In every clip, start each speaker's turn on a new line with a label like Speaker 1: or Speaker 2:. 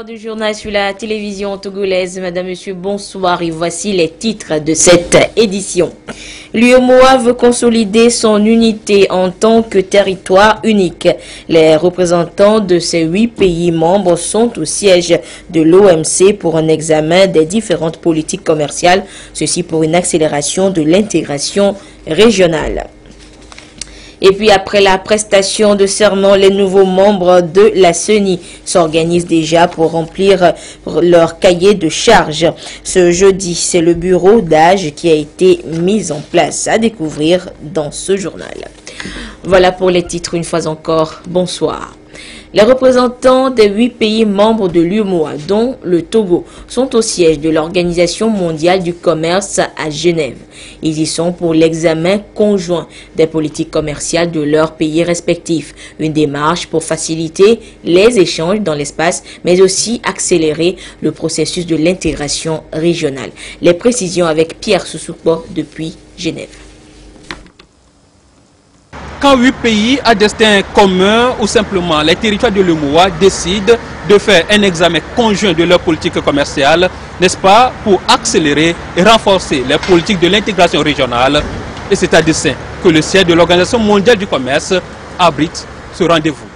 Speaker 1: l'heure du journal sur la télévision togolaise. Madame, Monsieur, bonsoir et voici les titres de cette édition. L'UEMOA veut consolider son unité en tant que territoire unique. Les représentants de ces 8 pays membres sont au siège de l'OMC pour un examen des différentes politiques commerciales, ceci pour une accélération de l'intégration régionale. Et puis après la prestation de serment, les nouveaux membres de la CENI s'organisent déjà pour remplir leur cahier de charges. Ce jeudi, c'est le bureau d'âge qui a été mis en place, à découvrir dans ce journal. Voilà pour les titres une fois encore. Bonsoir. Les représentants des 8 pays membres de l'UEMOA, dont le Togo, sont au siège de l'Organisation mondiale du commerce à Genève. Ils y sont pour l'examen conjoint des politiques commerciales de leurs pays respectifs, une démarche pour faciliter les échanges dans l'espace, mais aussi accélérer le processus de l'intégration régionale. Les précisions avec Pierre Soussoupo depuis Genève.
Speaker 2: Quand 8 pays à destin commun ou simplement les territoires de l'UEMOA décident de faire un examen conjoint de leur politique commerciale, n'est-ce pas, pour accélérer et renforcer les politiques de l'intégration régionale. Et c'est à dessein que le siège de l'Organisation mondiale du commerce abrite ce rendez-vous.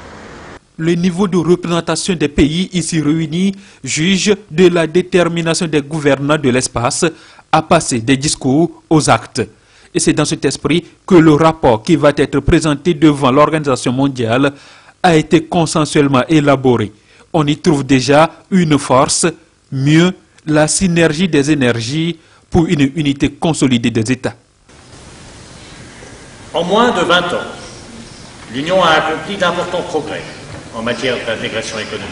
Speaker 2: Le niveau de représentation des pays ici réunis juge de la détermination des gouvernants de l'espace à passer des discours aux actes. Et c'est dans cet esprit que le rapport qui va être présenté devant l'Organisation mondiale a été consensuellement élaboré. On y trouve déjà une force, mieux la synergie des énergies pour une unité consolidée des États.
Speaker 3: En moins de 20 ans, l'Union a accompli d'importants progrès en matière d'intégration économique.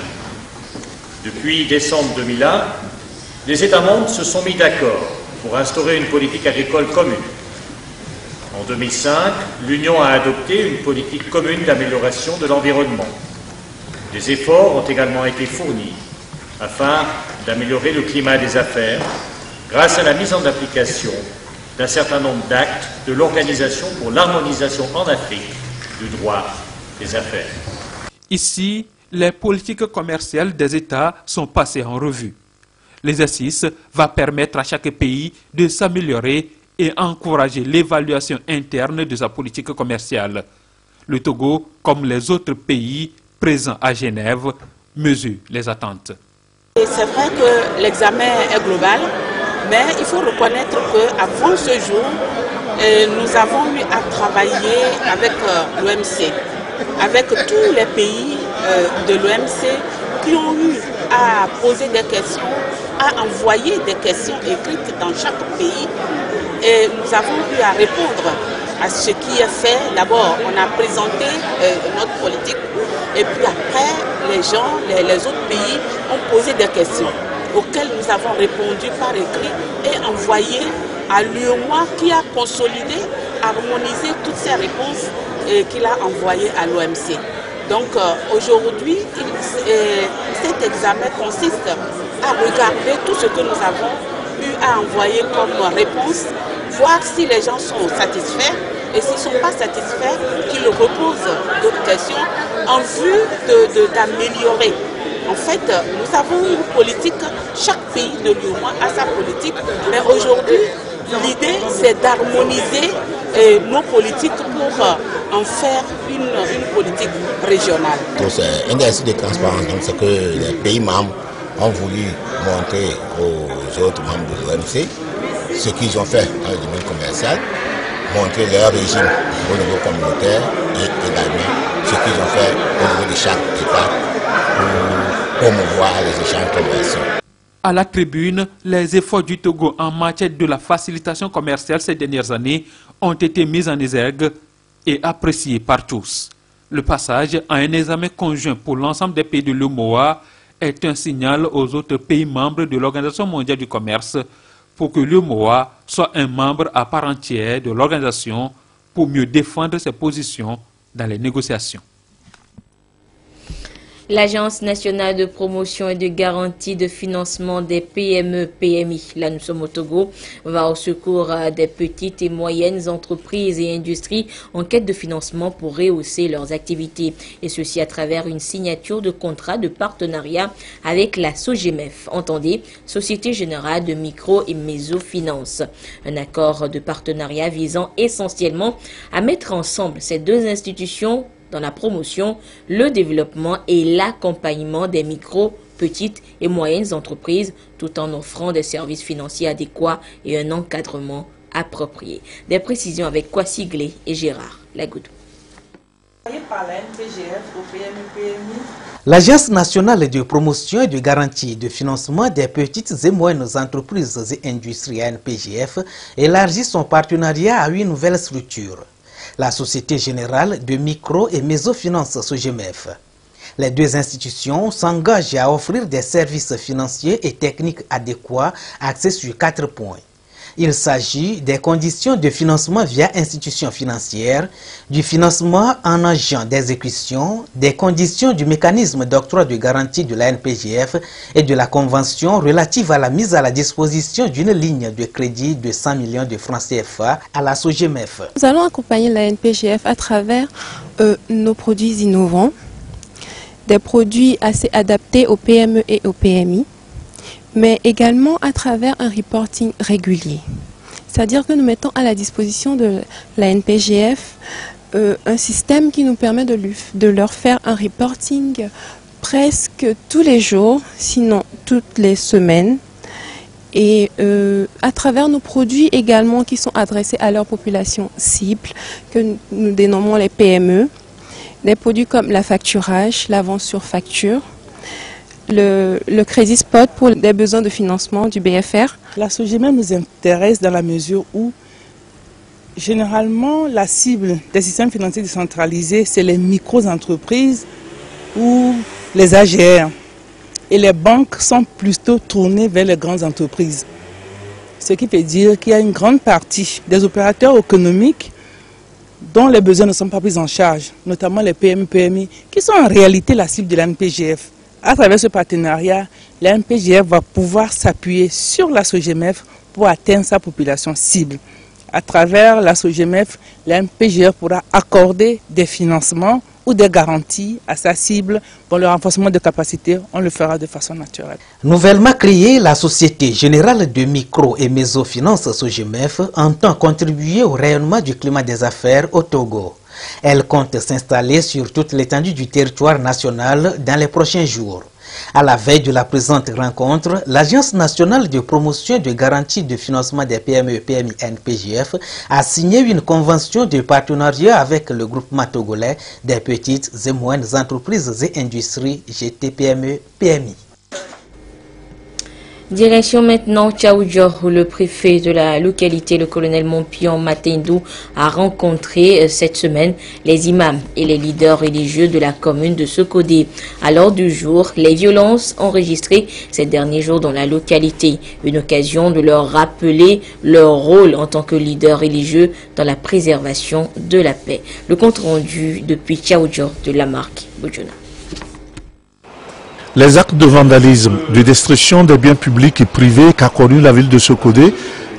Speaker 3: Depuis décembre 2001, les États membres se sont mis d'accord pour instaurer une politique agricole commune. En 2005, l'Union a adopté une politique commune d'amélioration de l'environnement. Des efforts ont également été fournis afin d'améliorer le climat des affaires grâce à la mise en application d'un certain nombre d'actes de l'Organisation pour l'harmonisation en Afrique du droit des affaires.
Speaker 2: Ici, les politiques commerciales des États sont passées en revue. L'exercice va permettre à chaque pays de s'améliorer et encourager l'évaluation interne de sa politique commerciale. Le Togo, comme les autres pays présents à Genève, mesure les attentes.
Speaker 4: C'est vrai que l'examen est global, mais il faut reconnaître qu'avant ce jour, nous avons eu à travailler avec l'OMC, avec tous les pays de l'OMC qui ont eu à poser des questions, à envoyer des questions écrites dans chaque pays. Et nous avons eu à répondre à ce qui est fait. D'abord, on a présenté notre politique et puis après, les gens, les autres pays ont posé des questions auxquelles nous avons répondu par écrit et envoyé à l'UEMOA qui a consolidé, harmonisé toutes ces réponses qu'il a envoyées à l'OMC. Donc aujourd'hui, cet examen consiste à regarder tout ce que nous avons eu à envoyer comme réponse, voir si les gens sont satisfaits et s'ils ne sont pas satisfaits, qu'ils reposent d'autres questions en vue d'améliorer. En fait, nous avons une politique, chaque pays de l'UEMOA a sa politique, mais aujourd'hui, l'idée c'est d'harmoniser nos politiques pour en faire une politique régionale.
Speaker 5: C'est un exercice de transparence, donc c'est que les pays membres ont voulu montrer aux autres membres de l'OMC ce qu'ils ont fait dans le domaine commercial, montrer leur régime au niveau communautaire et également ce qu'ils ont fait au niveau de chaque État pour promouvoir les échanges commerciaux.
Speaker 2: À la tribune, les efforts du Togo en matière de la facilitation commerciale ces dernières années ont été mis en exergue et appréciés par tous. Le passage à un examen conjoint pour l'ensemble des pays de l'UEMOA est un signal aux autres pays membres de l'Organisation mondiale du commerce pour que l'UEMOA soit un membre à part entière de l'organisation pour mieux défendre ses positions dans les négociations.
Speaker 1: L'Agence nationale de promotion et de garantie de financement des PME-PMI, là nous sommes au Togo, va au secours des petites et moyennes entreprises et industries en quête de financement pour rehausser leurs activités. Et ceci à travers une signature de contrat de partenariat avec la SOGEMEF, entendez, Société Générale de Micro et Mésofinance. Un accord de partenariat visant essentiellement à mettre ensemble ces deux institutions dans la promotion, le développement et l'accompagnement des micro, petites et moyennes entreprises tout en offrant des services financiers adéquats et un encadrement approprié. Des précisions avec Kwasi Glé et Gérard Lagoudou.
Speaker 6: L'Agence nationale de promotion et de garantie de financement des petites et moyennes entreprises et industries ANPGF élargit son partenariat à une nouvelle structure, la Société Générale de Micro et Mésofinance SOGEMEF. Les deux institutions s'engagent à offrir des services financiers et techniques adéquats axés sur 4 points. Il s'agit des conditions de financement via institutions financières, du financement en agent d'exécution, des conditions du mécanisme d'octroi de garantie de la NPGF et de la convention relative à la mise à la disposition d'une ligne de crédit de 100 millions de francs CFA à la SOGEMEF.
Speaker 7: Nous allons accompagner la NPGF à travers nos produits innovants, des produits assez adaptés aux PME et aux PMI, mais également à travers un reporting régulier. C'est-à-dire que nous mettons à la disposition de la NPGF un système qui nous permet de leur faire un reporting presque tous les jours, sinon toutes les semaines, et à travers nos produits également qui sont adressés à leur population cible, que nous dénommons les PME, des produits comme la facturage, la vente sur facture, le crédit spot pour des besoins de financement du BFR.
Speaker 8: La SOGEMEF nous intéresse dans la mesure où, généralement, la cible des systèmes financiers décentralisés, c'est les micro-entreprises ou les AGR. Et les banques sont plutôt tournées vers les grandes entreprises. Ce qui veut dire qu'il y a une grande partie des opérateurs économiques dont les besoins ne sont pas pris en charge, notamment les PME-PMI, qui sont en réalité la cible de la NPGF. À travers ce partenariat, la NPGF va pouvoir s'appuyer sur la SOGEMEF pour atteindre sa population cible. À travers la SOGEMEF, la NPGF pourra accorder des financements ou des garanties à sa cible pour le renforcement de capacités. On le fera de façon naturelle.
Speaker 6: Nouvellement créée, la Société Générale de Micro et Mésofinance SOGEMEF entend contribuer au rayonnement du climat des affaires au Togo. Elle compte s'installer sur toute l'étendue du territoire national dans les prochains jours. À la veille de la présente rencontre, l'Agence nationale de promotion et de garantie de financement des PME-PMI NPGF a signé une convention de partenariat avec le groupement togolais des petites et moyennes entreprises et industries GTPME-PMI.
Speaker 1: Direction maintenant Tchaoudjo, où le préfet de la localité, le colonel Mompion Matendou, a rencontré cette semaine les imams et les leaders religieux de la commune de Sokodé. À l'ordre du jour, les violences enregistrées ces derniers jours dans la localité. Une occasion de leur rappeler leur rôle en tant que leaders religieux dans la préservation de la paix. Le compte rendu depuis Tchaoudjo de Lamarck Boudjouna.
Speaker 9: Les actes de vandalisme, de destruction des biens publics et privés qu'a connu la ville de Sokodé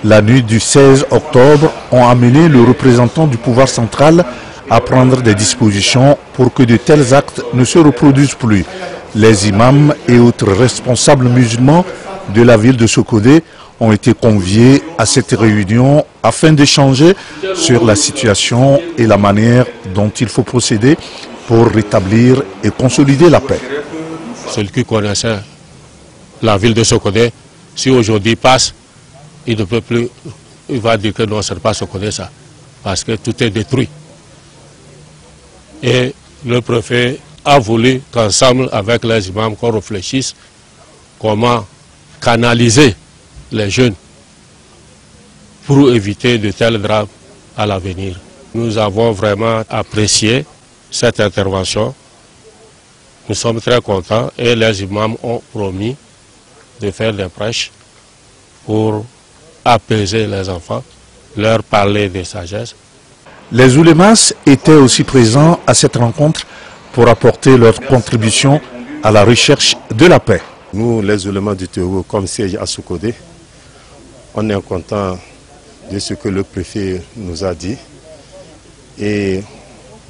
Speaker 9: la nuit du 16 octobre ont amené le représentant du pouvoir central à prendre des dispositions pour que de tels actes ne se reproduisent plus. Les imams et autres responsables musulmans de la ville de Sokodé ont été conviés à cette réunion afin d'échanger sur la situation et la manière dont il faut procéder pour rétablir et consolider la paix.
Speaker 10: Celui qui connaissait la ville de Sokodé, si aujourd'hui passe, il ne peut plus, il va dire que non, ce n'est pas Sokodé ça, parce que tout est détruit. Et le préfet a voulu qu'ensemble avec les imams, qu'on réfléchisse comment canaliser les jeunes pour éviter de tels drames à l'avenir. Nous avons vraiment apprécié cette intervention. Nous sommes très contents et les imams ont promis de faire des prêches pour apaiser les enfants, leur parler de sagesse.
Speaker 9: Les oulémas étaient aussi présents à cette rencontre pour apporter leur contribution à la recherche de la paix.
Speaker 11: Nous, les éléments du Togo, comme siège à Soukodé, on est content de ce que le préfet nous a dit. Et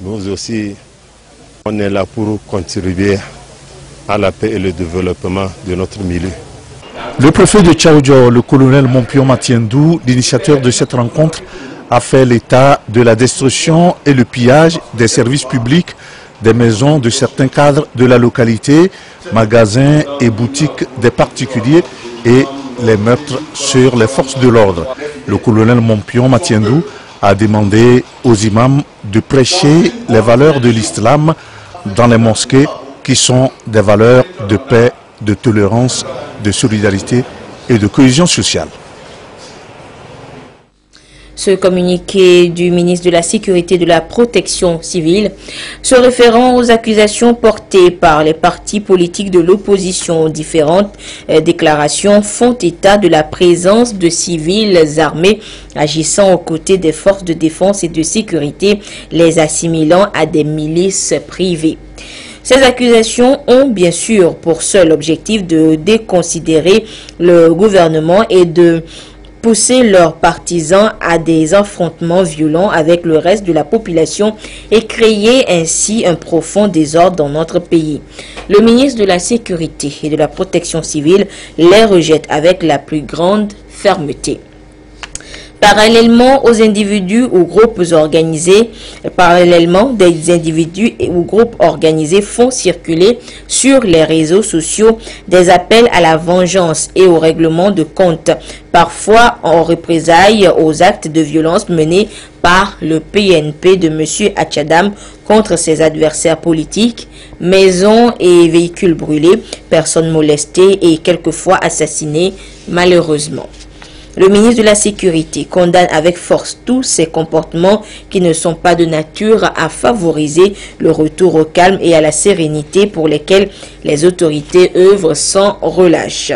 Speaker 11: nous aussi, on est là pour contribuer à la paix et le développement de notre milieu.
Speaker 9: Le préfet de Tchaoudjo, le colonel Mompion Matiendou, l'initiateur de cette rencontre, a fait l'état de la destruction et le pillage des services publics, des maisons de certains cadres de la localité, magasins et boutiques des particuliers et les meurtres sur les forces de l'ordre. Le colonel Mompion Matiendou a demandé aux imams de prêcher les valeurs de l'islam dans les mosquées qui sont des valeurs de paix, de tolérance, de solidarité et de cohésion sociale.
Speaker 1: Ce communiqué du ministre de la Sécurité et de la Protection civile se référant aux accusations portées par les partis politiques de l'opposition. Différentes déclarations font état de la présence de civils armés agissant aux côtés des forces de défense et de sécurité, les assimilant à des milices privées. Ces accusations ont bien sûr pour seul objectif de déconsidérer le gouvernement et de pousser leurs partisans à des affrontements violents avec le reste de la population et créer ainsi un profond désordre dans notre pays. Le ministre de la Sécurité et de la Protection civile les rejette avec la plus grande fermeté. Parallèlement des individus ou groupes organisés font circuler sur les réseaux sociaux des appels à la vengeance et au règlement de compte, parfois en représailles aux actes de violence menés par le PNP de M. Atchadam contre ses adversaires politiques, maisons et véhicules brûlés, personnes molestées et quelquefois assassinées malheureusement. Le ministre de la Sécurité condamne avec force tous ces comportements qui ne sont pas de nature à favoriser le retour au calme et à la sérénité pour lesquels les autorités œuvrent sans relâche.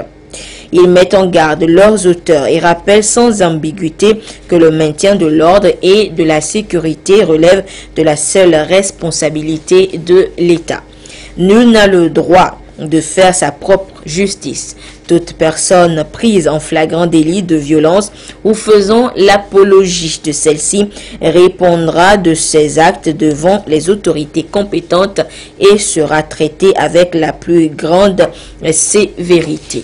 Speaker 1: Ils mettent en garde leurs auteurs et rappellent sans ambiguïté que le maintien de l'ordre et de la sécurité relève de la seule responsabilité de l'État. Nul n'a le droit de faire sa propre justice. Toute personne prise en flagrant délit de violence ou faisant l'apologie de celle-ci répondra de ses actes devant les autorités compétentes et sera traitée avec la plus grande sévérité.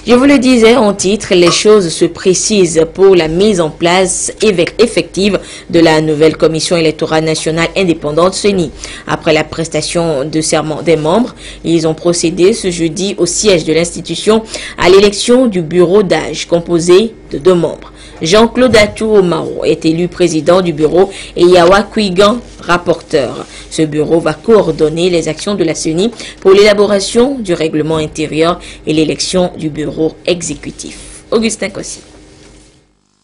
Speaker 1: Je vous le disais en titre, les choses se précisent pour la mise en place effective de la nouvelle commission électorale nationale indépendante CENI. Après la prestation de serment des membres, ils ont procédé ce jeudi au siège de l'institution à l'élection du bureau d'âge composé de 2 membres. Jean-Claude Atou-Omaro est élu président du bureau et Yawa Kwigan rapporteur. Ce bureau va coordonner les actions de la CENI pour l'élaboration du règlement intérieur et l'élection du bureau exécutif. Augustin Kossi.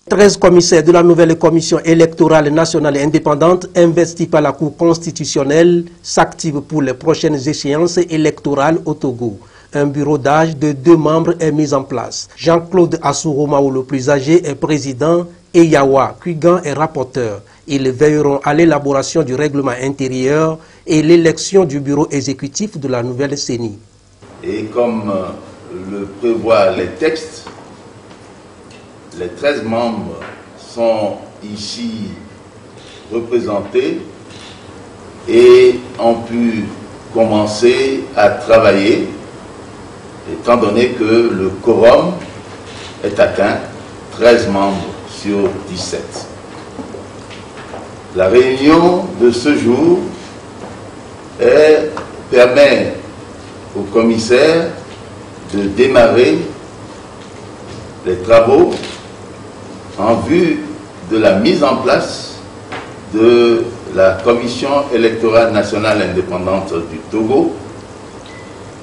Speaker 12: 13 commissaires de la nouvelle commission électorale nationale et indépendante investis par la Cour constitutionnelle s'activent pour les prochaines échéances électorales au Togo. Un bureau d'âge de 2 membres est mis en place. Jean-Claude Assouromaou, le plus âgé, est président et Yawa Kwigan est rapporteur. Ils veilleront à l'élaboration du règlement intérieur et l'élection du bureau exécutif de la nouvelle CENI.
Speaker 13: Et comme le prévoient les textes, les 13 membres sont ici représentés et ont pu commencer à travailler étant donné que le quorum est atteint, 13 membres sur 17. La réunion de ce jour permet au commissaire de démarrer les travaux en vue de la mise en place de la Commission électorale nationale indépendante du Togo,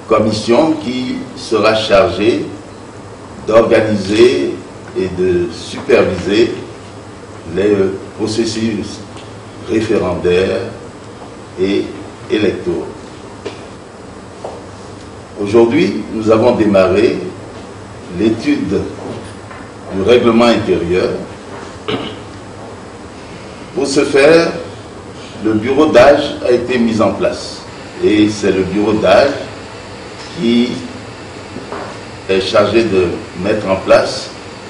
Speaker 13: commission qui sera chargée d'organiser et de superviser les processus référendaires et électoraux. Aujourd'hui, nous avons démarré l'étude du règlement intérieur. Pour ce faire, le bureau d'âge a été mis en place. Et c'est le bureau d'âge qui est chargé de mettre en place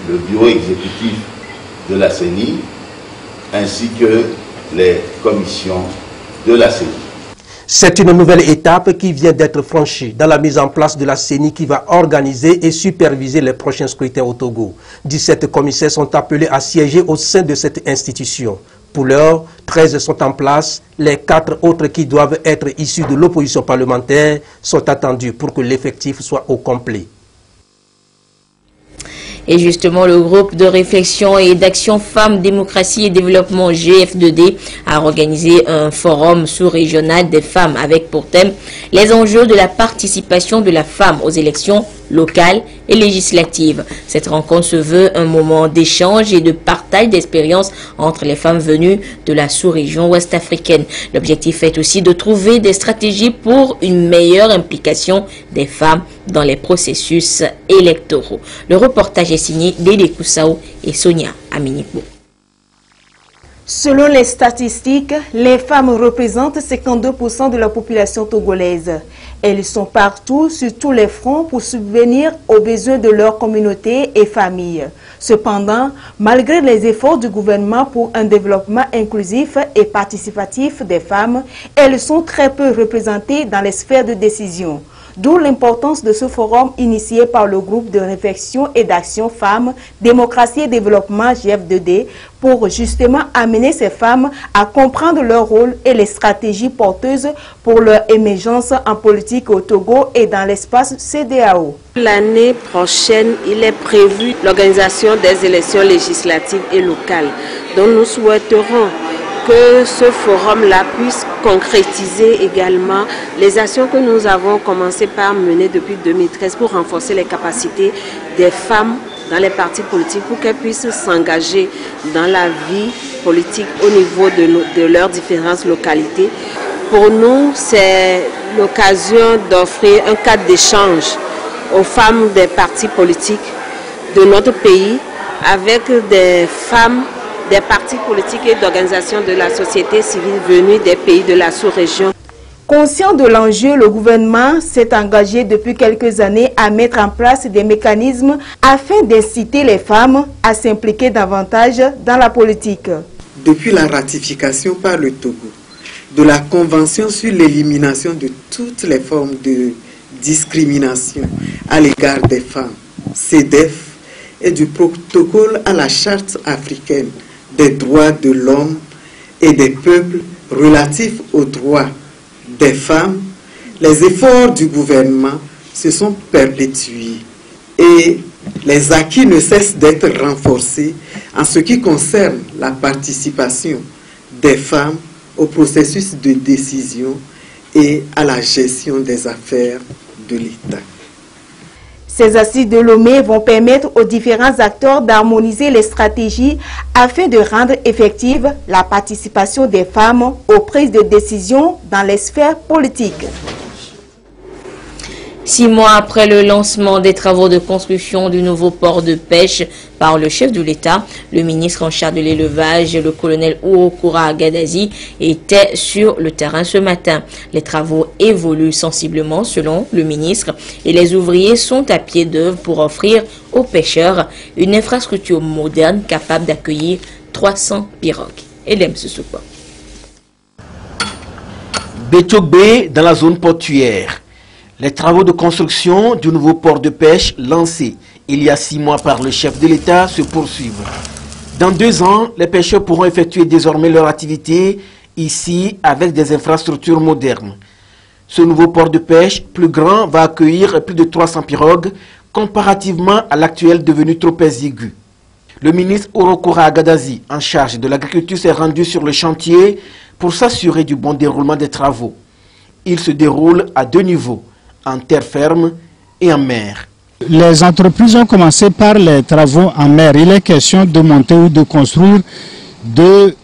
Speaker 13: le bureau exécutif de la CENI ainsi que les commissions de la CENI.
Speaker 12: C'est une nouvelle étape qui vient d'être franchie dans la mise en place de la CENI qui va organiser et superviser les prochains scrutins au Togo. 17 commissaires sont appelés à siéger au sein de cette institution. Pour l'heure, 13 sont en place. Les 4 autres qui doivent être issus de l'opposition parlementaire sont attendus pour que l'effectif soit au complet.
Speaker 1: Et justement, le groupe de réflexion et d'action Femmes, Démocratie et Développement GF2D a organisé un forum sous-régional des femmes avec pour thème les enjeux de la participation de la femme aux élections locales et législatives. Cette rencontre se veut un moment d'échange et de partage d'expériences entre les femmes venues de la sous-région ouest-africaine. L'objectif est aussi de trouver des stratégies pour une meilleure implication des femmes dans les processus électoraux. Le reportage est signé Dédé Koussao et Sonia Aminipo.
Speaker 14: Selon les statistiques, les femmes représentent 52% de la population togolaise. Elles sont partout, sur tous les fronts, pour subvenir aux besoins de leur communauté et famille. Cependant, malgré les efforts du gouvernement pour un développement inclusif et participatif des femmes, elles sont très peu représentées dans les sphères de décision. D'où l'importance de ce forum initié par le groupe de réflexion et d'action Femmes, Démocratie et Développement GF2D pour justement amener ces femmes à comprendre leur rôle et les stratégies porteuses pour leur émergence en politique au Togo et dans l'espace CEDEAO.
Speaker 15: L'année prochaine, il est prévu l'organisation des élections législatives et locales. Donc nous souhaiterons que ce forum-là puisse concrétiser également les actions que nous avons commencé par mener depuis 2013 pour renforcer les capacités des femmes dans les partis politiques pour qu'elles puissent s'engager dans la vie politique au niveau de leurs différentes localités. Pour nous, c'est l'occasion d'offrir un cadre d'échange aux femmes des partis politiques de notre pays avec des femmes des partis politiques et d'organisations de la société civile venues des pays de la sous-région.
Speaker 14: Conscient de l'enjeu, le gouvernement s'est engagé depuis quelques années à mettre en place des mécanismes afin d'inciter les femmes à s'impliquer davantage dans la politique.
Speaker 16: Depuis la ratification par le Togo de la Convention sur l'élimination de toutes les formes de discrimination à l'égard des femmes, CEDEF, et du protocole à la Charte africaine des droits de l'homme et des peuples relatifs aux droits des femmes, les efforts du gouvernement se sont perpétués et les acquis ne cessent d'être renforcés en ce qui concerne la participation des femmes au processus de décision et à la gestion des affaires de l'État.
Speaker 14: Ces assises de Lomé vont permettre aux différents acteurs d'harmoniser les stratégies afin de rendre effective la participation des femmes aux prises de décision dans les sphères politiques.
Speaker 1: 6 mois après le lancement des travaux de construction du nouveau port de pêche par le chef de l'État, le ministre en charge de l'élevage, le colonel Ouokura Gadazi, était sur le terrain ce matin. Les travaux évoluent sensiblement selon le ministre et les ouvriers sont à pied d'œuvre pour offrir aux pêcheurs une infrastructure moderne capable d'accueillir 300 pirogues. Edem Sissoko.
Speaker 17: Béthiogbe dans la zone portuaire. Les travaux de construction du nouveau port de pêche lancé il y a 6 mois par le chef de l'État se poursuivent. Dans 2 ans, les pêcheurs pourront effectuer désormais leur activité ici avec des infrastructures modernes. Ce nouveau port de pêche plus grand va accueillir plus de 300 pirogues comparativement à l'actuel devenu trop exigu. Le ministre Ouokura Gadazi, en charge de l'agriculture, s'est rendu sur le chantier pour s'assurer du bon déroulement des travaux. Il se déroule à 2 niveaux, en terre ferme et en mer.
Speaker 18: Les entreprises ont commencé par les travaux en mer. Il est question de monter ou de construire 2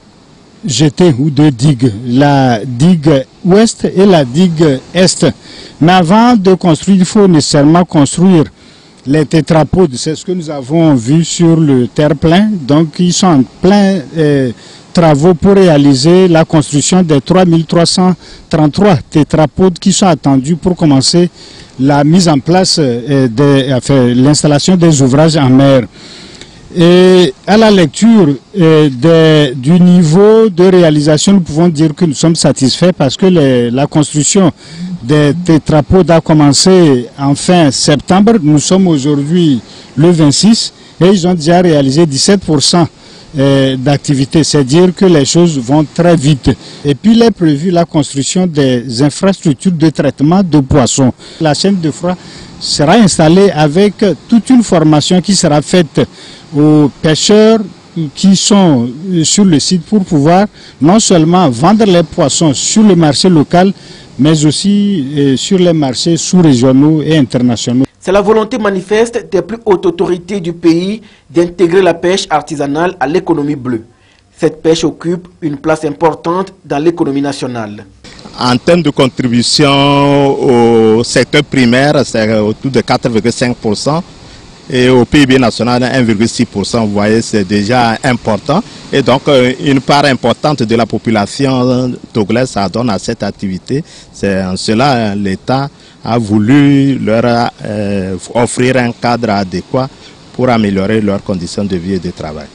Speaker 18: jetées ou 2 digues, la digue ouest et la digue est. Mais avant de construire, il faut nécessairement construire les tétrapodes. C'est ce que nous avons vu sur le terre-plein. Donc ils sont en plein travaux pour réaliser la construction des 3333 tétrapodes qui sont attendus pour commencer la mise en place l'installation des ouvrages en mer. Et à la lecture du niveau de réalisation, nous pouvons dire que nous sommes satisfaits parce que la construction des tétrapodes a commencé en fin septembre. Nous sommes aujourd'hui le 26 et ils ont déjà réalisé 17% d'activité. C'est-à-dire que les choses vont très vite. Et puis il est prévu la construction des infrastructures de traitement de poissons. La chaîne de froid sera installée avec toute une formation qui sera faite aux pêcheurs qui sont sur le site pour pouvoir non seulement vendre les poissons sur le marché local, mais aussi sur les marchés sous-régionaux et internationaux.
Speaker 17: C'est la volonté manifeste des plus hautes autorités du pays d'intégrer la pêche artisanale à l'économie bleue. Cette pêche occupe une place importante dans l'économie nationale.
Speaker 19: En termes de contribution au secteur primaire, c'est autour de 4,5%. Et au PIB national, 1,6%. Vous voyez, c'est déjà important. Et donc, une part importante de la population togolaise s'adonne à cette activité. C'est en cela l'État a voulu leur offrir un cadre adéquat pour améliorer leurs conditions de vie et de travail.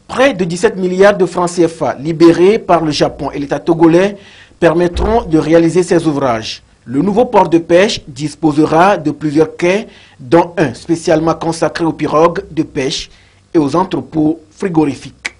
Speaker 17: Près de 17 milliards de francs CFA libérés par le Japon et l'État togolais permettront de réaliser ces ouvrages. Le nouveau port de pêche disposera de plusieurs quais, dont un spécialement consacré aux pirogues de pêche et aux entrepôts frigorifiques.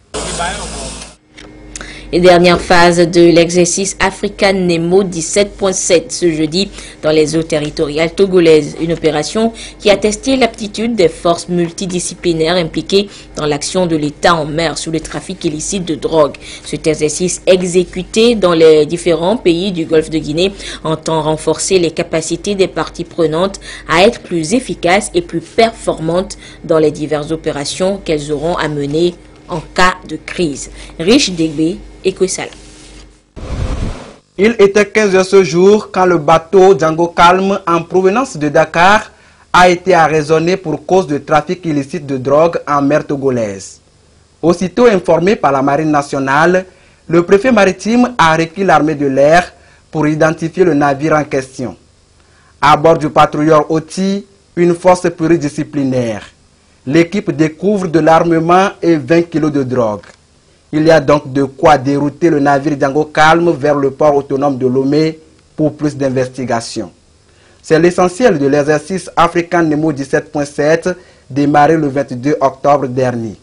Speaker 1: Et dernière phase de l'exercice African Nemo 17.7 ce jeudi dans les eaux territoriales togolaises. Une opération qui a testé l'aptitude des forces multidisciplinaires impliquées dans l'action de l'État en mer sur le trafic illicite de drogue. Cet exercice exécuté dans les différents pays du Golfe de Guinée entend renforcer les capacités des parties prenantes à être plus efficaces et plus performantes dans les diverses opérations qu'elles auront à mener en cas de crise. Rich Degbe, Ekwesala.
Speaker 20: Il était 15 h ce jour quand le bateau Django Calme en provenance de Dakar a été arraisonné pour cause de trafic illicite de drogue en mer togolaise. Aussitôt informé par la Marine nationale, le préfet maritime a requis l'armée de l'air pour identifier le navire en question. À bord du patrouilleur Oti, une force pluridisciplinaire. L'équipe découvre de l'armement et 20 kg de drogue. Il y a donc de quoi dérouter le navire Django Calme vers le port autonome de Lomé pour plus d'investigations. C'est l'essentiel de l'exercice African Nemo 17.7 démarré le 22 octobre dernier.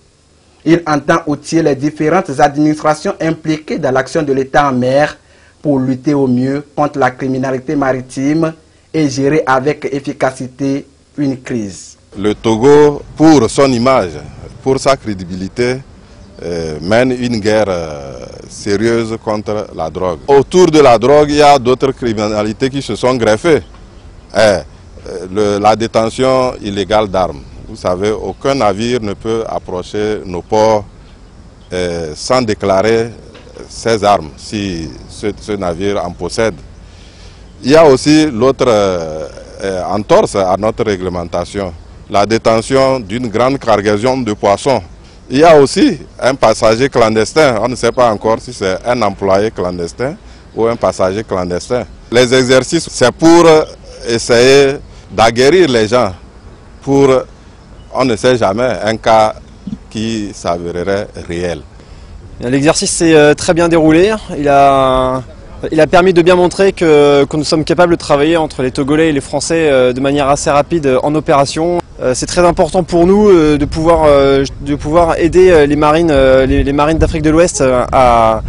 Speaker 20: Il entend outiller les différentes administrations impliquées dans l'action de l'État en mer pour lutter au mieux contre la criminalité maritime et gérer avec efficacité une crise.
Speaker 21: Le Togo, pour son image, pour sa crédibilité, mène une guerre sérieuse contre la drogue. Autour de la drogue, il y a d'autres criminalités qui se sont greffées. La détention illégale d'armes. Vous savez, aucun navire ne peut approcher nos ports sans déclarer ses armes, si ce navire en possède. Il y a aussi l'autre entorse à notre réglementation. La détention d'une grande cargaison de poissons. Il y a aussi un passager clandestin. On ne sait pas encore si c'est un employé clandestin ou un passager clandestin. Les exercices, c'est pour essayer d'aguerrir les gens pour, on ne sait jamais, un cas qui s'avérerait réel.
Speaker 22: L'exercice s'est très bien déroulé. Il a permis de bien montrer que nous sommes capables de travailler entre les Togolais et les Français de manière assez rapide en opération. C'est très important pour nous de pouvoir aider les marines d'Afrique de l'Ouest à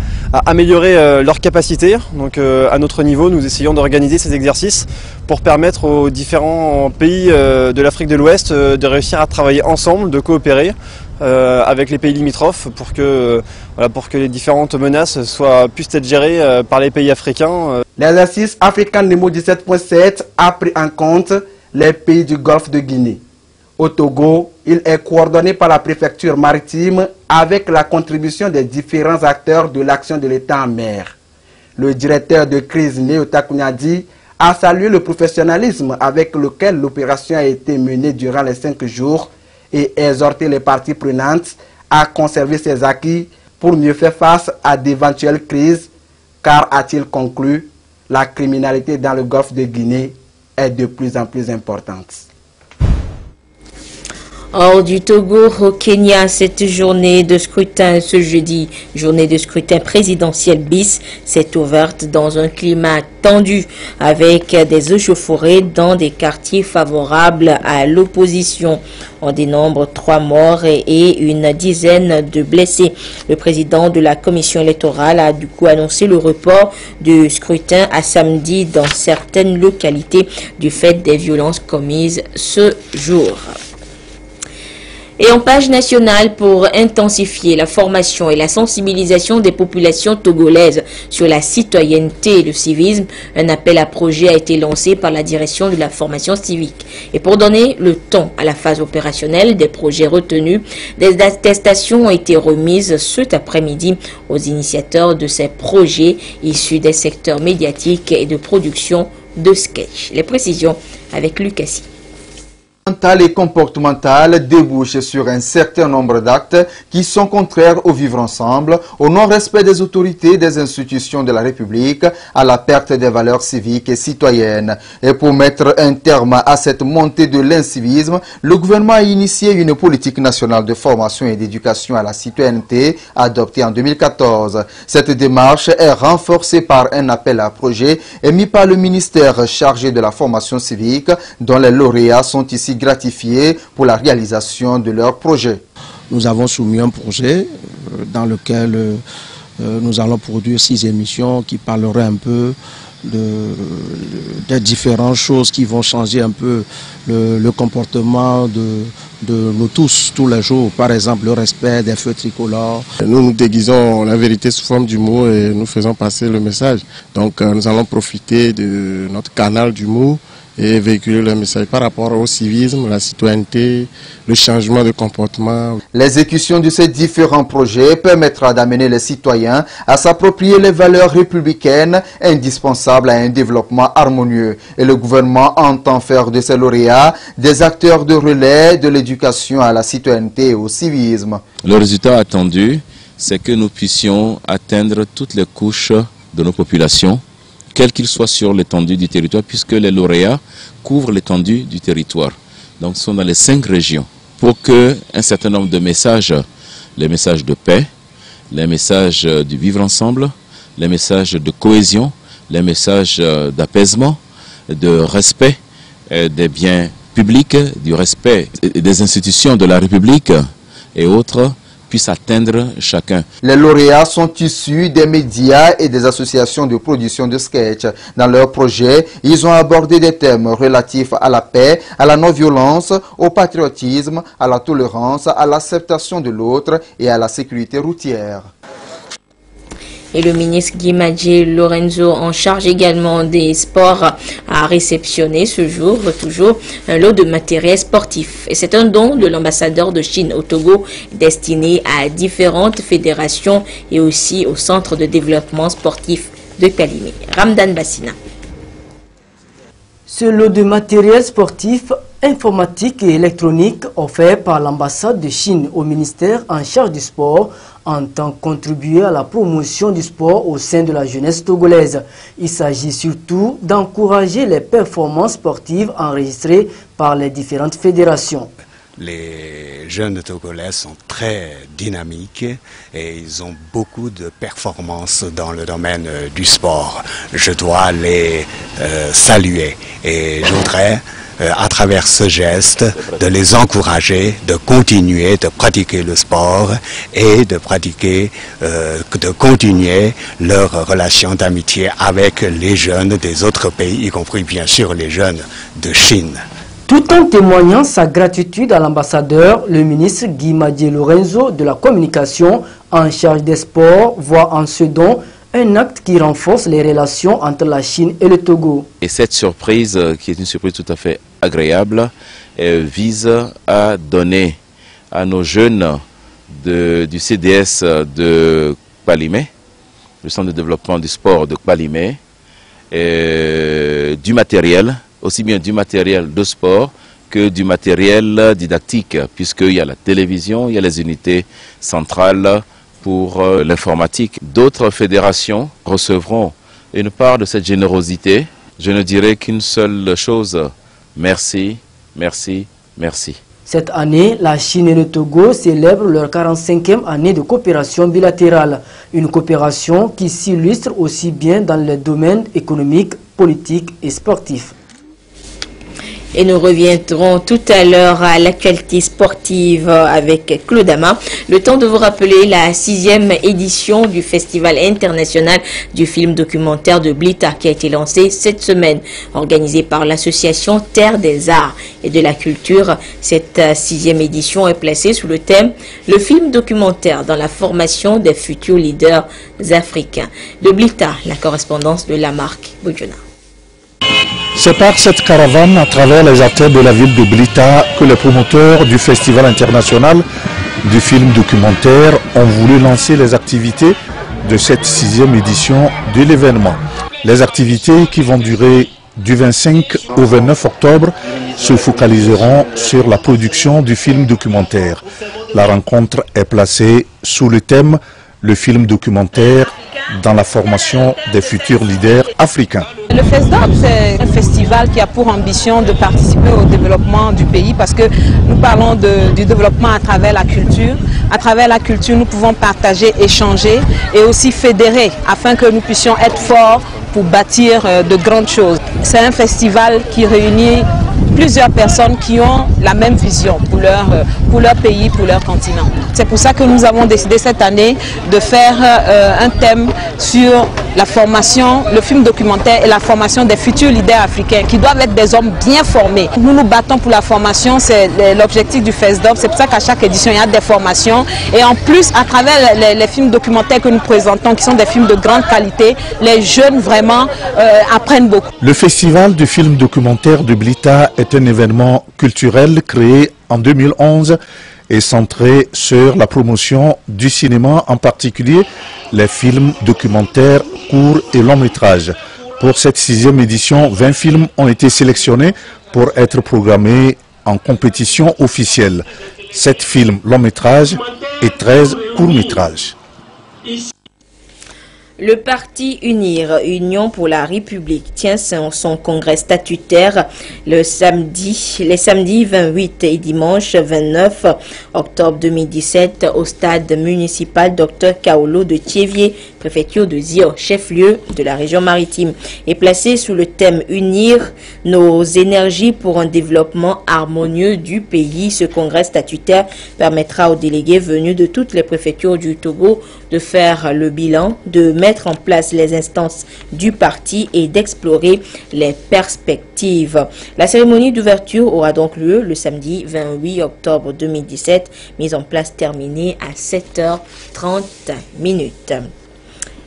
Speaker 22: améliorer leurs capacités. Donc à notre niveau, nous essayons d'organiser ces exercices pour permettre aux différents pays de l'Afrique de l'Ouest de réussir à travailler ensemble, de coopérer avec les pays limitrophes pour que les différentes menaces puissent être gérées par les pays africains.
Speaker 20: L'exercice African Nemo 17.7 a pris en compte les pays du Golfe de Guinée. Au Togo, il est coordonné par la préfecture maritime avec la contribution des différents acteurs de l'action de l'État en mer. Le directeur de crise Néo Takunyadi a salué le professionnalisme avec lequel l'opération a été menée durant les 5 jours et exhorté les parties prenantes à conserver ses acquis pour mieux faire face à d'éventuelles crises, car, a-t-il conclu, la criminalité dans le golfe de Guinée est de plus en plus importante.
Speaker 1: Hors du Togo, au Kenya, cette journée de scrutin ce jeudi, journée de scrutin présidentiel bis, s'est ouverte dans un climat tendu avec des échauffourées dans des quartiers favorables à l'opposition. On dénombre 3 morts et une dizaine de blessés. Le président de la commission électorale a du coup annoncé le report du scrutin à samedi dans certaines localités du fait des violences commises ce jour. Et en page nationale, pour intensifier la formation et la sensibilisation des populations togolaises sur la citoyenneté et le civisme, un appel à projet a été lancé par la direction de la formation civique. Et pour donner le ton à la phase opérationnelle des projets retenus, des attestations ont été remises cet après-midi aux initiateurs de ces projets issus des secteurs médiatiques et de production de sketch. Les précisions avec Lucassi.
Speaker 3: Mentale et comportementale débouche sur un certain nombre d'actes qui sont contraires au vivre ensemble, au non-respect des autorités des institutions de la République, à la perte des valeurs civiques et citoyennes. Et pour mettre un terme à cette montée de l'incivisme, le gouvernement a initié une politique nationale de formation et d'éducation à la citoyenneté adoptée en 2014. Cette démarche est renforcée par un appel à projet émis par le ministère chargé de la formation civique, dont les lauréats sont ici gratifiés pour la réalisation de leur projet.
Speaker 4: Nous avons soumis un projet dans lequel nous allons produire 6 émissions qui parleraient un peu des différentes choses qui vont changer un peu le comportement de nous tous les jours. Par exemple, le respect des feux tricolores.
Speaker 11: Nous déguisons la vérité sous forme d'humour et nous faisons passer le message. Donc nous allons profiter de notre canal d'humour et véhiculer le message par rapport au civisme, la citoyenneté, le changement de comportement.
Speaker 3: L'exécution de ces différents projets permettra d'amener les citoyens à s'approprier les valeurs républicaines indispensables à un développement harmonieux. Et le gouvernement entend faire de ces lauréats des acteurs de relais de l'éducation à la citoyenneté et au civisme.
Speaker 23: Le résultat attendu, c'est que nous puissions atteindre toutes les couches de nos populations, quel qu'il soit sur l'étendue du territoire, puisque les lauréats couvrent l'étendue du territoire. Donc, ce sont dans les 5 régions. Pour qu'un certain nombre de messages, les messages de paix, les messages du vivre ensemble, les messages de cohésion, les messages d'apaisement, de respect des biens publics, du respect des institutions de la République et autres, puisse atteindre chacun.
Speaker 3: Les lauréats sont issus des médias et des associations de production de sketch. Dans leur projet, ils ont abordé des thèmes relatifs à la paix, à la non-violence, au patriotisme, à la tolérance, à l'acceptation de l'autre et à la sécurité routière.
Speaker 1: Et le ministre Guy Madjé Lorenzo, en charge également des sports, a réceptionné ce jour toujours un lot de matériel sportif. Et c'est un don de l'ambassadeur de Chine au Togo destiné à différentes fédérations et aussi au centre de développement sportif de Kalimé. Ramdan Bassina.
Speaker 24: Ce lot de matériel sportif, informatique et électronique offert par l'ambassade de Chine au ministère en charge du sport entend contribuer à la promotion du sport au sein de la jeunesse togolaise. Il s'agit surtout d'encourager les performances sportives enregistrées par les différentes fédérations.
Speaker 25: Les jeunes Togolais sont très dynamiques et ils ont beaucoup de performances dans le domaine du sport. Je dois les saluer et je voudrais à travers ce geste, de les encourager, de continuer de pratiquer le sport et de continuer leur relation d'amitié avec les jeunes des autres pays, y compris bien sûr les jeunes de Chine.
Speaker 24: Tout en témoignant sa gratitude à l'ambassadeur, le ministre Guy Madjé Lorenzo de la communication en charge des sports voit en ce don un acte qui renforce les relations entre la Chine et le Togo.
Speaker 23: Et cette surprise, qui est une surprise tout à fait agréable, vise à donner à nos jeunes du CDS de Kpalimé, le centre de développement du sport de Kpalimé, du matériel, aussi bien du matériel de sport que du matériel didactique, puisqu'il y a la télévision, il y a les unités centrales pour l'informatique. D'autres fédérations recevront une part de cette générosité. Je ne dirai qu'une seule chose, merci, merci, merci.
Speaker 24: Cette année, la Chine et le Togo célèbrent leur 45e année de coopération bilatérale. Une coopération qui s'illustre aussi bien dans les domaines économiques, politiques et sportifs.
Speaker 1: Et nous reviendrons tout à l'heure à l'actualité sportive avec Claude Ama. Le temps de vous rappeler la 6e édition du Festival international du film documentaire de Blita qui a été lancé cette semaine, organisé par l'association Terre des Arts et de la Culture. Cette 6e édition est placée sous le thème « Le film documentaire dans la formation des futurs leaders africains ». De Blita, la correspondance de Lamarck Boudjona.
Speaker 9: C'est par cette caravane à travers les artères de la ville de Blita que les promoteurs du Festival international du film documentaire ont voulu lancer les activités de cette 6e édition de l'événement. Les activités qui vont durer du 25 au 29 octobre se focaliseront sur la production du film documentaire. La rencontre est placée sous le thème « Le film documentaire dans la formation des futurs leaders africains ».
Speaker 2: Le FESDOP, c'est un festival qui a pour ambition de participer au développement du pays parce que nous parlons du développement à travers la culture. À travers la culture, nous pouvons partager, échanger et aussi fédérer afin que nous puissions être forts pour bâtir de grandes choses. C'est un festival qui réunit plusieurs personnes qui ont la même vision pour leur pays, pour leur continent. C'est pour ça que nous avons décidé cette année de faire un thème sur la formation, le film documentaire et la formation des futurs leaders africains qui doivent être des hommes bien formés. Nous nous battons pour la formation, c'est l'objectif du FESDOP, c'est pour ça qu'à chaque édition il y a des formations et en plus à travers les films documentaires que nous présentons qui sont des films de grande qualité, les jeunes vraiment apprennent beaucoup.
Speaker 9: Le festival du film documentaire de Blita est un événement culturel créé en 2011 et centré sur la promotion du cinéma, en particulier les films documentaires courts et longs métrages. Pour cette 6e édition, 20 films ont été sélectionnés pour être programmés en compétition officielle. 7 films longs métrages et 13 courts métrages.
Speaker 1: Le parti UNIR, Union pour la République, tient son congrès statutaire les samedis 28 et dimanche 29 octobre 2017 au stade municipal Dr Kaolo de Thiévier, préfecture de Zio, chef-lieu de la région maritime, est placé sous le thème Unir nos énergies pour un développement harmonieux du pays. Ce congrès statutaire permettra aux délégués venus de toutes les préfectures du Togo de faire le bilan, de mettre en place les instances du parti et d'explorer les perspectives. La cérémonie d'ouverture aura donc lieu le samedi 28 octobre 2017, mise en place terminée à 7h30.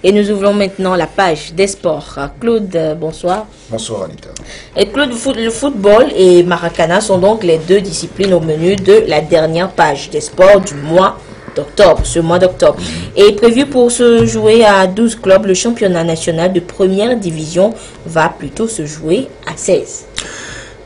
Speaker 1: Et nous ouvrons maintenant la page des sports. Claude, bonsoir.
Speaker 5: Bonsoir Anita.
Speaker 1: Et Claude, le football et Maracana sont donc les deux disciplines au menu de la dernière page des sports du mois d'octobre, ce mois d'octobre. Et prévu pour se jouer à 12 clubs, le championnat national de première division va plutôt se jouer à 16.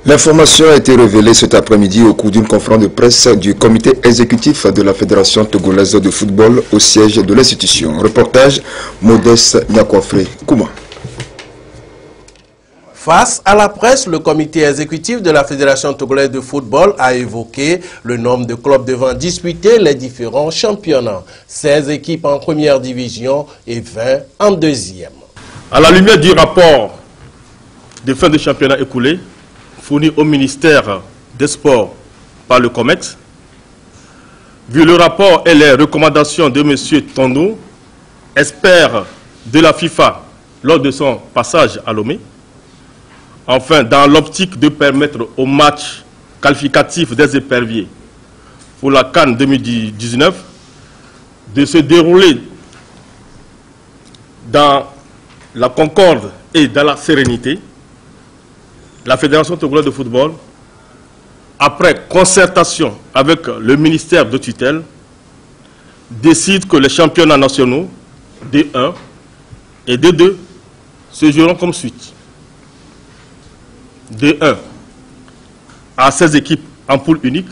Speaker 5: L'information a été révélée cet après-midi au cours d'une conférence de presse du comité exécutif de la Fédération togolaise de football au siège de l'institution. Reportage Modeste Nyakwafré Kouma.
Speaker 12: Face à la presse, le comité exécutif de la Fédération togolaise de football a évoqué le nombre de clubs devant disputer les différents championnats. 16 équipes en première division et 20 en deuxième.
Speaker 6: À la lumière du rapport de fin de championnat écoulé, fourni au ministère des Sports par le COMEX, vu le rapport et les recommandations de M. Tondo, expert de la FIFA lors de son passage à Lomé, enfin, dans l'optique de permettre aux matchs qualificatifs des éperviers pour la CAN 2019 de se dérouler dans la concorde et dans la sérénité, la Fédération togolaise de football, après concertation avec le ministère de tutelle, décide que les championnats nationaux D1 et D2 se joueront comme suite. D1 à 16 équipes en poule unique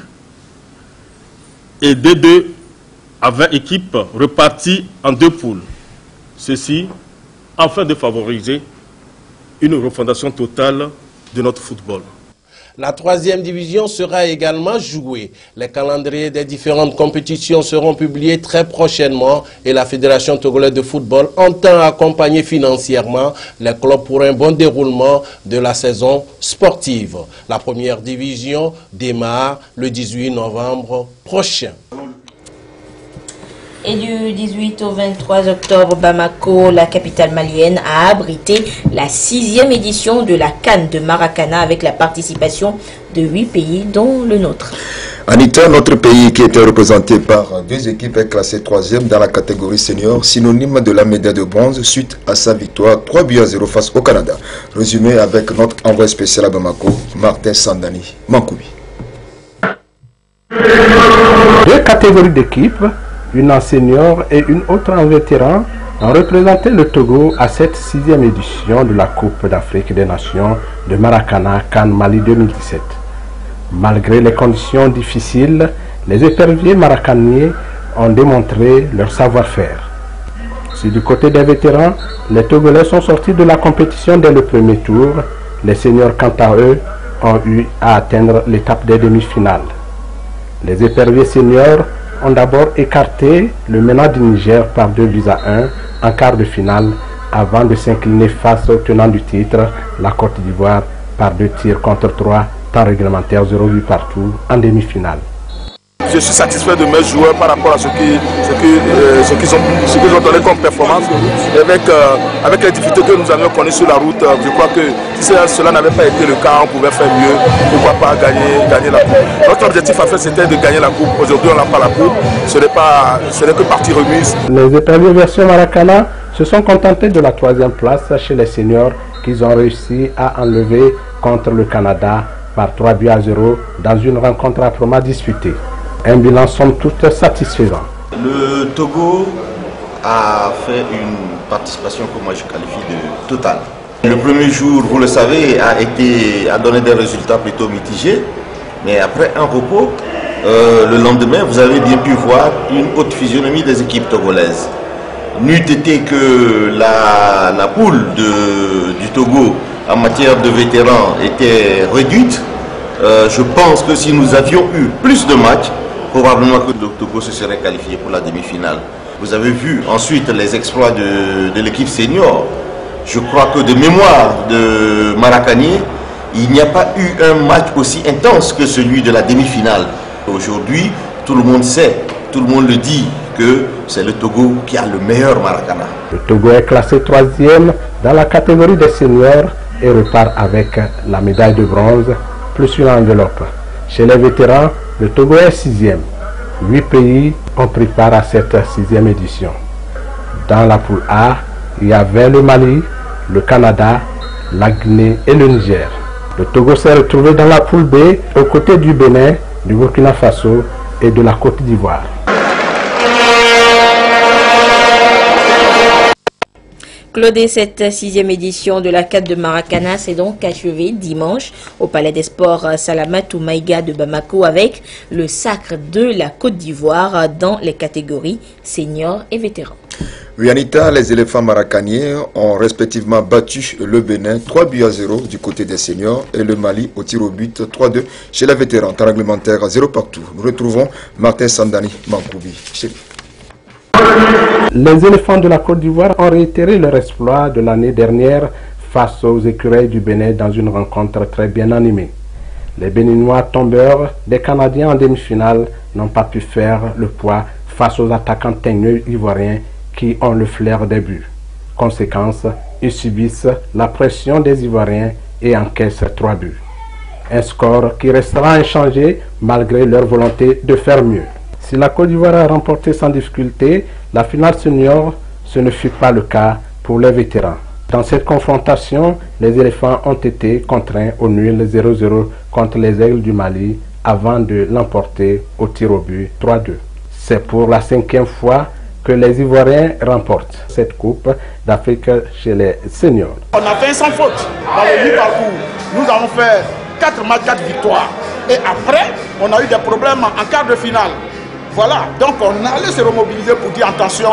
Speaker 6: et D2 à 20 équipes reparties en 2 poules. Ceci afin de favoriser une refondation totale de notre football.
Speaker 7: La 3e division sera également jouée. Les calendriers des différentes compétitions seront publiés très prochainement et la Fédération togolaise de football entend accompagner financièrement les clubs pour un bon déroulement de la saison sportive. La 1re division démarre le 18 novembre prochain.
Speaker 1: Et du 18 au 23 octobre, Bamako, la capitale malienne, a abrité la 6e édition de la CAN de Maracana avec la participation de 8 pays, dont le nôtre.
Speaker 5: Anita, notre pays qui était représenté par 2 équipes est classé 3e dans la catégorie senior, synonyme de la médaille de bronze suite à sa victoire 3-0 face au Canada. Résumé avec notre envoyé spécial à Bamako, Martin Sandani Mankoubi.
Speaker 8: 2 catégories d'équipes, une en senior et une autre en vétéran, ont représenté le Togo à cette 6e édition de la Coupe d'Afrique des Nations de Maracana CAN Mali 2017. Malgré les conditions difficiles, les éperviers maracaniers ont démontré leur savoir-faire. Si du côté des vétérans, les Togolais sont sortis de la compétition dès le premier tour, les seniors quant à eux ont eu à atteindre l'étape des demi-finales. Les éperviers seniors ont d'abord écarté le menant du Niger par 2-1 en quart de finale avant de s'incliner face au tenant du titre, la Côte d'Ivoire, par 2 tirs contre 3, temps réglementaire 0 but partout en demi-finale.
Speaker 10: Je suis satisfait de mes joueurs par rapport à ce qu'ils ont donné comme performance. Et avec les difficultés que nous avions connues sur la route, je crois que si cela n'avait pas été le cas, on pouvait faire mieux. Pourquoi pas gagner la coupe. Notre objectif en fait c'était de gagner la coupe. Aujourd'hui on n'a pas la coupe. Ce n'est que partie remise.
Speaker 8: Les éperviers version Maracana se sont contentés de la 3e place chez les seniors qu'ils ont réussi à enlever contre le Canada par 3-0 dans une rencontre âprement disputée. Un bilan somme toute satisfaisant.
Speaker 13: Le Togo a fait une participation que moi je qualifie de totale. Le premier jour, vous le savez, a donné des résultats plutôt mitigés, mais après un repos, le lendemain, vous avez bien pu voir une haute physionomie des équipes togolaises. N'eût été que la poule du Togo en matière de vétérans était réduite, je pense que si nous avions eu plus de matchs, probablement que le Togo se serait qualifié pour la demi-finale. Vous avez vu ensuite les exploits de l'équipe senior. Je crois que de mémoire de Maracanier, il n'y a pas eu un match aussi intense que celui de la demi-finale. Aujourd'hui, tout le monde sait, tout le monde le dit, que c'est le Togo qui a le meilleur Maracana.
Speaker 8: Le Togo est classé 3e dans la catégorie des seniors et repart avec la médaille de bronze plus une enveloppe. Chez les vétérans, le Togo est 6e. 8 pays ont pris part à cette 6e édition. Dans la poule A, il y avait le Mali, le Canada, la Guinée et le Niger. Le Togo s'est retrouvé dans la poule B aux côtés du Bénin, du Burkina Faso et de la Côte d'Ivoire.
Speaker 1: Claude, cette 6e édition de la CAN de Maracana s'est donc achevée dimanche au Palais des Sports Salamatou Maïga de Bamako avec le sacre de la Côte d'Ivoire dans les catégories seniors et vétérans.
Speaker 5: Oui, Anita, les éléphants maracaniers ont respectivement battu le Bénin 3-0 du côté des seniors et le Mali au tir au but 3-2 chez les vétérans. Temps réglementaire 0 partout. Nous retrouvons Martin Sandani Mankoubi.
Speaker 8: Les éléphants de la Côte d'Ivoire ont réitéré leur exploit de l'année dernière face aux écureuils du Bénin dans une rencontre très bien animée. Les Béninois tombeurs des Canadiens en demi-finale n'ont pas pu faire le poids face aux attaquants teigneux ivoiriens qui ont le flair des buts. Conséquence, ils subissent la pression des Ivoiriens et encaissent 3 buts. Un score qui restera inchangé malgré leur volonté de faire mieux. Si la Côte d'Ivoire a remporté sans difficulté la finale senior, ce ne fut pas le cas pour les vétérans. Dans cette confrontation, les éléphants ont été contraints au nul 0-0 contre les Aigles du Mali avant de l'emporter au tir au but 3-2. C'est pour la 5e fois que les Ivoiriens remportent cette Coupe d'Afrique chez les seniors.
Speaker 15: On a fait sans faute dans le mi-parcours. Nous avons fait 4 matchs, 4 victoires. Et après, on a eu des problèmes en quart de finale. Voilà, donc on allait se remobiliser pour dire attention,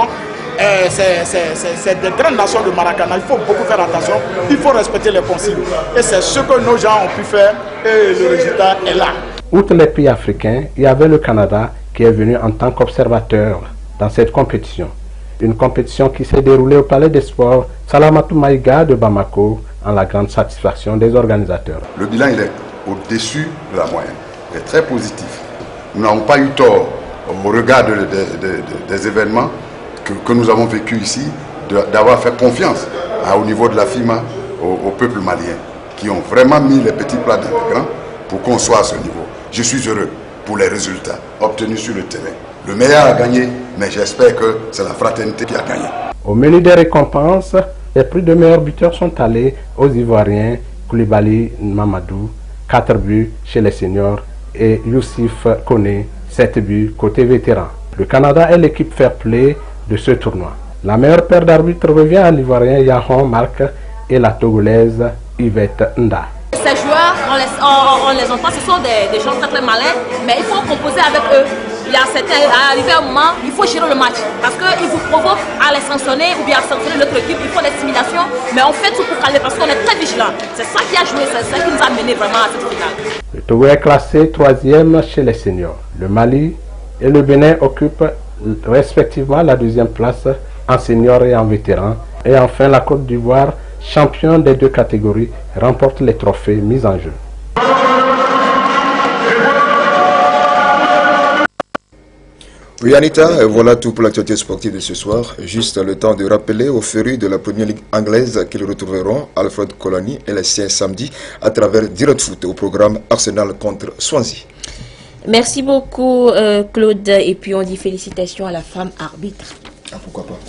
Speaker 15: c'est des grandes nations de Maracana, il faut beaucoup faire attention, il faut respecter les consignes. Et c'est ce que nos gens ont pu faire et le résultat est là.
Speaker 8: Outre les pays africains, il y avait le Canada qui est venu en tant qu'observateur dans cette compétition. Une compétition qui s'est déroulée au Palais des Sports Salamatou Maïga de Bamako, en la grande satisfaction des organisateurs.
Speaker 14: Le bilan il est au-dessus de la moyenne, il est très positif. Nous n'avons pas eu tort au regard des événements que nous avons vécu ici, d'avoir fait confiance au niveau de la FIMA au peuple malien, qui ont vraiment mis les petits plats dans les grands pour qu'on soit à ce niveau. Je suis heureux pour les résultats obtenus sur le terrain. Le meilleur a gagné, mais j'espère que c'est la fraternité qui a gagné.
Speaker 8: Au menu des récompenses, les prix de meilleurs buteurs sont allés aux Ivoiriens Koulibaly Mamadou, 4 buts chez les seniors, et Youssif Koné, 7 buts côté vétéran. Le Canada est l'équipe fair play de ce tournoi. La meilleure paire d'arbitres revient à l'Ivoirien Yahon Marc et la Togolaise Yvette Nda.
Speaker 16: Ces joueurs, on les entend, ce sont des gens très malins, mais il faut composer avec eux. Il y a certains, arrivé à un moment, il faut gérer le match. Parce qu'ils vous provoquent à les sanctionner ou bien à sanctionner notre équipe, il faut l'intimidation. Mais on fait tout pour calmer parce qu'on est très vigilants. C'est ça qui a joué, c'est ça qui nous a mené vraiment à cette finale.
Speaker 8: Le Togo est classé 3e chez les seniors. Le Mali et le Bénin occupent respectivement la 2e place en senior et en vétéran. Et enfin, la Côte d'Ivoire, champion des 2 catégories, remporte les trophées mis en jeu.
Speaker 5: Oui, Anita, voilà tout pour l'actualité sportive de ce soir. Juste le temps de rappeler aux férus de la première ligue anglaise qu'ils retrouveront Alfred Colony et les Siens samedi à travers Direct Foot au programme Arsenal contre Swansea.
Speaker 1: Merci beaucoup Claude, et puis on dit félicitations à la femme arbitre.
Speaker 5: Ah, pourquoi pas.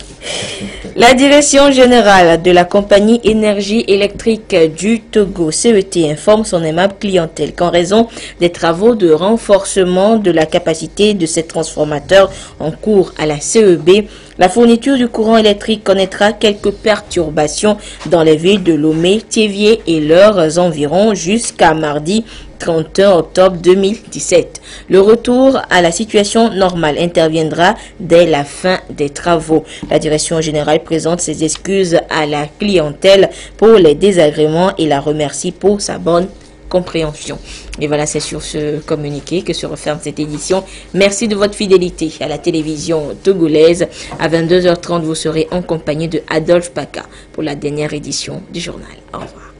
Speaker 1: La direction générale de la compagnie énergie électrique du Togo, CET, informe son aimable clientèle qu'en raison des travaux de renforcement de la capacité de ces transformateurs en cours à la CEB, la fourniture du courant électrique connaîtra quelques perturbations dans les villes de Lomé, Thiévié et leurs environs jusqu'à mardi 31 octobre 2017. Le retour à la situation normale interviendra dès la fin des travaux. La direction générale présente ses excuses à la clientèle pour les désagréments et la remercie pour sa bonne compréhension. Et voilà, c'est sur ce communiqué que se referme cette édition. Merci de votre fidélité à la télévision togolaise. À 22h30, vous serez en compagnie de Adolphe Paca pour la dernière édition du journal. Au revoir.